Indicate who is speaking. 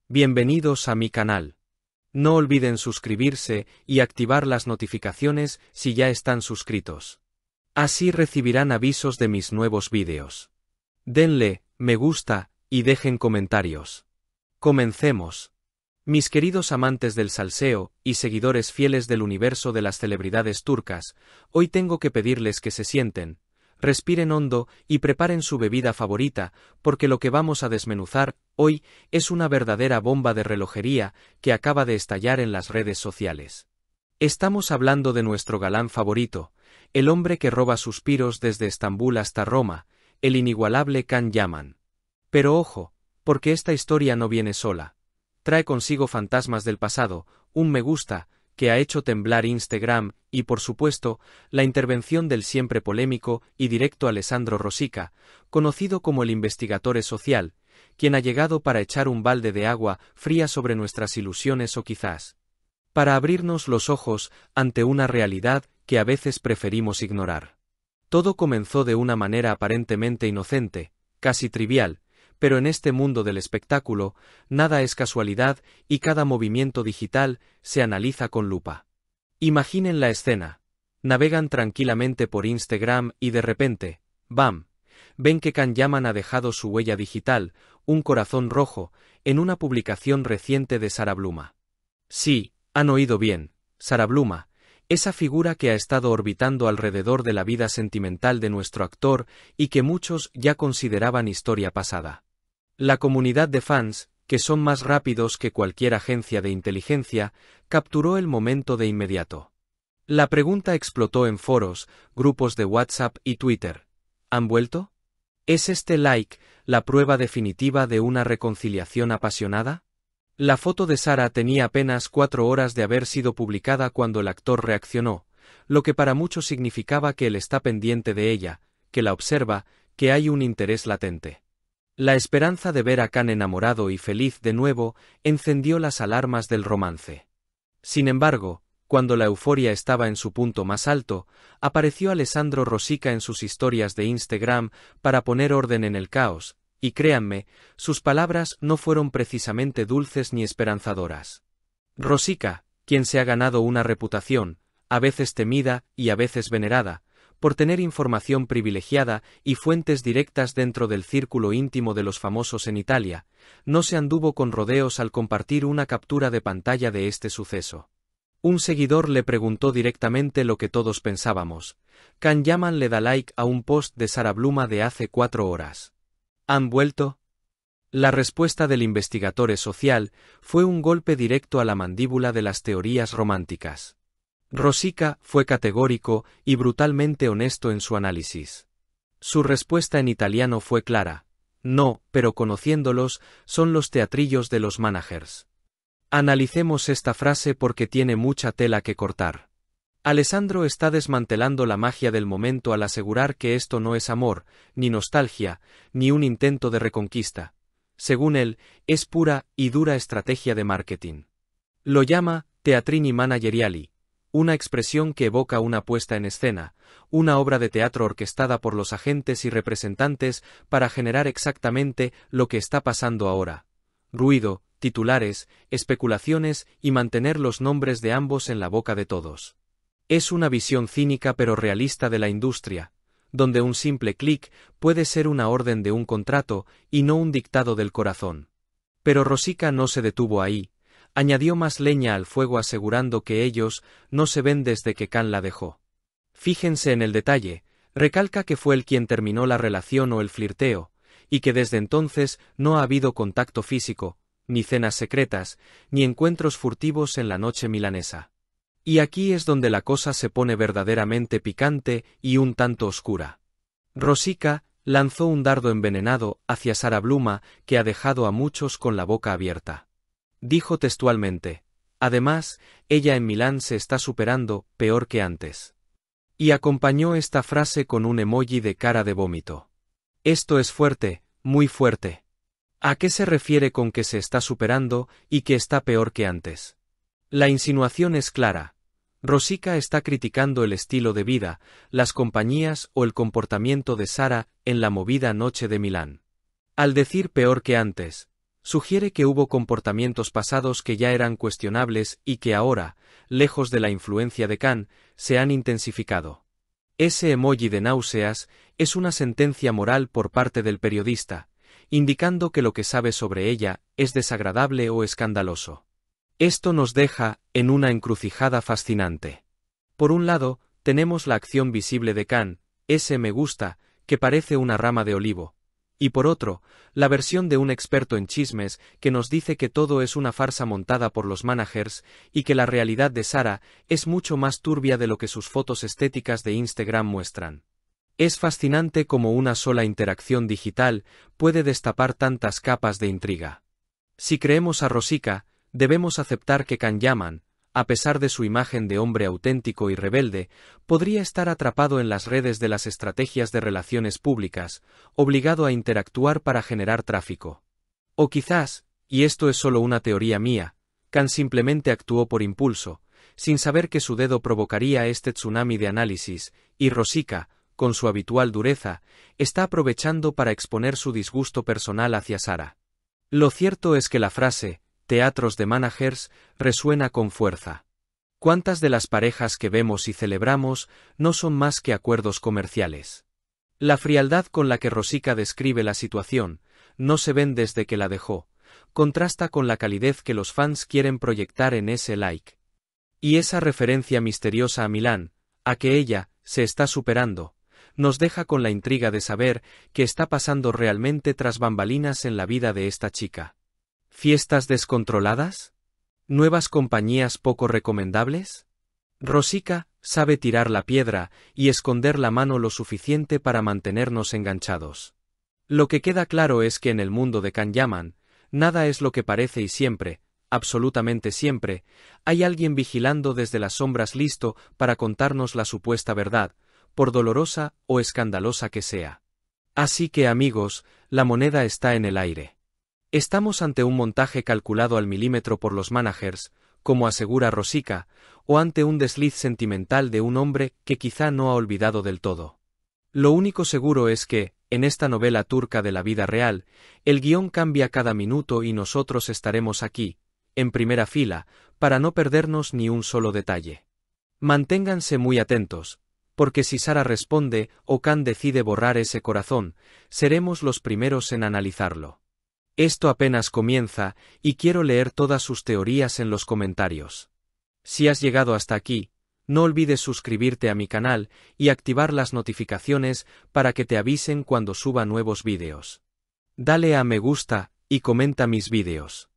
Speaker 1: Bienvenidos a mi canal. No olviden suscribirse y activar las notificaciones si ya están suscritos. Así recibirán avisos de mis nuevos vídeos. Denle me gusta y dejen comentarios. Comencemos. Mis queridos amantes del salseo y seguidores fieles del universo de las celebridades turcas, hoy tengo que pedirles que se sienten, respiren hondo y preparen su bebida favorita, porque lo que vamos a desmenuzar hoy es una verdadera bomba de relojería que acaba de estallar en las redes sociales. Estamos hablando de nuestro galán favorito, el hombre que roba suspiros desde Estambul hasta Roma, el inigualable Can Yaman. Pero ojo, porque esta historia no viene sola. Trae consigo fantasmas del pasado, un me gusta, que ha hecho temblar Instagram y, por supuesto, la intervención del siempre polémico y directo Alessandro Rosica, conocido como el investigatore social, quien ha llegado para echar un balde de agua fría sobre nuestras ilusiones o quizás para abrirnos los ojos ante una realidad que a veces preferimos ignorar. Todo comenzó de una manera aparentemente inocente, casi trivial, pero en este mundo del espectáculo, nada es casualidad y cada movimiento digital se analiza con lupa. Imaginen la escena. Navegan tranquilamente por Instagram y de repente, ¡bam!, ven que Can Yaman ha dejado su huella digital, un corazón rojo, en una publicación reciente de Sara Bluma. Sí, han oído bien, Sara Bluma, esa figura que ha estado orbitando alrededor de la vida sentimental de nuestro actor y que muchos ya consideraban historia pasada. La comunidad de fans, que son más rápidos que cualquier agencia de inteligencia, capturó el momento de inmediato. La pregunta explotó en foros, grupos de WhatsApp y Twitter. ¿Han vuelto? ¿Es este like la prueba definitiva de una reconciliación apasionada? La foto de Sara tenía apenas 4 horas de haber sido publicada cuando el actor reaccionó, lo que para muchos significaba que él está pendiente de ella, que la observa, que hay un interés latente. La esperanza de ver a Can enamorado y feliz de nuevo encendió las alarmas del romance. Sin embargo, cuando la euforia estaba en su punto más alto, apareció Alessandro Rosica en sus historias de Instagram para poner orden en el caos, y créanme, sus palabras no fueron precisamente dulces ni esperanzadoras. Rosica, quien se ha ganado una reputación, a veces temida y a veces venerada, por tener información privilegiada y fuentes directas dentro del círculo íntimo de los famosos en Italia, no se anduvo con rodeos al compartir una captura de pantalla de este suceso. Un seguidor le preguntó directamente lo que todos pensábamos. Can Yaman le da like a un post de Sara Bluma de hace 4 horas. ¿Han vuelto? La respuesta del investigatore social fue un golpe directo a la mandíbula de las teorías románticas. Rosica fue categórico y brutalmente honesto en su análisis. Su respuesta en italiano fue clara: no, pero conociéndolos, son los teatrillos de los managers. Analicemos esta frase porque tiene mucha tela que cortar. Alessandro está desmantelando la magia del momento al asegurar que esto no es amor, ni nostalgia, ni un intento de reconquista. Según él, es pura y dura estrategia de marketing. Lo llama teatrini manageriali, una expresión que evoca una puesta en escena, una obra de teatro orquestada por los agentes y representantes para generar exactamente lo que está pasando ahora: ruido, titulares, especulaciones y mantener los nombres de ambos en la boca de todos. Es una visión cínica pero realista de la industria, donde un simple clic puede ser una orden de un contrato y no un dictado del corazón. Pero Rosica no se detuvo ahí, añadió más leña al fuego asegurando que ellos no se ven desde que Can la dejó. Fíjense en el detalle, recalca que fue él quien terminó la relación o el flirteo, y que desde entonces no ha habido contacto físico, ni cenas secretas, ni encuentros furtivos en la noche milanesa. Y aquí es donde la cosa se pone verdaderamente picante y un tanto oscura. Rosica lanzó un dardo envenenado hacia Sara Bluma que ha dejado a muchos con la boca abierta. Dijo textualmente: además, ella en Milán se está superando peor que antes. Y acompañó esta frase con un emoji de cara de vómito. Esto es fuerte, muy fuerte. ¿A qué se refiere con que se está superando y que está peor que antes? La insinuación es clara. Rosica está criticando el estilo de vida, las compañías o el comportamiento de Sara en la movida noche de Milán. Al decir peor que antes, Sugiere que hubo comportamientos pasados que ya eran cuestionables y que ahora, lejos de la influencia de Khan, se han intensificado. Ese emoji de náuseas es una sentencia moral por parte del periodista, indicando que lo que sabe sobre ella es desagradable o escandaloso. Esto nos deja en una encrucijada fascinante. Por un lado, tenemos la acción visible de Khan, ese me gusta, que parece una rama de olivo, y por otro, la versión de un experto en chismes que nos dice que todo es una farsa montada por los managers y que la realidad de Sara es mucho más turbia de lo que sus fotos estéticas de Instagram muestran. Es fascinante cómo una sola interacción digital puede destapar tantas capas de intriga. Si creemos a Rosica, debemos aceptar que Can Yaman, a pesar de su imagen de hombre auténtico y rebelde, podría estar atrapado en las redes de las estrategias de relaciones públicas, obligado a interactuar para generar tráfico. O quizás, y esto es solo una teoría mía, Can simplemente actuó por impulso, sin saber que su dedo provocaría este tsunami de análisis, y Rosica, con su habitual dureza, está aprovechando para exponer su disgusto personal hacia Sara. Lo cierto es que la frase, teatros de managers, resuena con fuerza. ¿Cuántas de las parejas que vemos y celebramos no son más que acuerdos comerciales? La frialdad con la que Rosica describe la situación, no se ven desde que la dejó, contrasta con la calidez que los fans quieren proyectar en ese like. Y esa referencia misteriosa a Milán, a que ella se está superando, nos deja con la intriga de saber qué está pasando realmente tras bambalinas en la vida de esta chica. ¿Fiestas descontroladas? ¿Nuevas compañías poco recomendables? Rosica sabe tirar la piedra y esconder la mano lo suficiente para mantenernos enganchados. Lo que queda claro es que en el mundo de Can Yaman, nada es lo que parece y siempre, absolutamente siempre, hay alguien vigilando desde las sombras listo para contarnos la supuesta verdad, por dolorosa o escandalosa que sea. Así que amigos, la moneda está en el aire. ¿Estamos ante un montaje calculado al milímetro por los managers, como asegura Rosica, o ante un desliz sentimental de un hombre que quizá no ha olvidado del todo? Lo único seguro es que, en esta novela turca de la vida real, el guión cambia cada minuto y nosotros estaremos aquí, en primera fila, para no perdernos ni un solo detalle. Manténganse muy atentos, porque si Sara responde o Can decide borrar ese corazón, seremos los primeros en analizarlo. Esto apenas comienza, y quiero leer todas sus teorías en los comentarios. Si has llegado hasta aquí, no olvides suscribirte a mi canal y activar las notificaciones para que te avisen cuando suba nuevos vídeos. Dale a me gusta y comenta mis vídeos.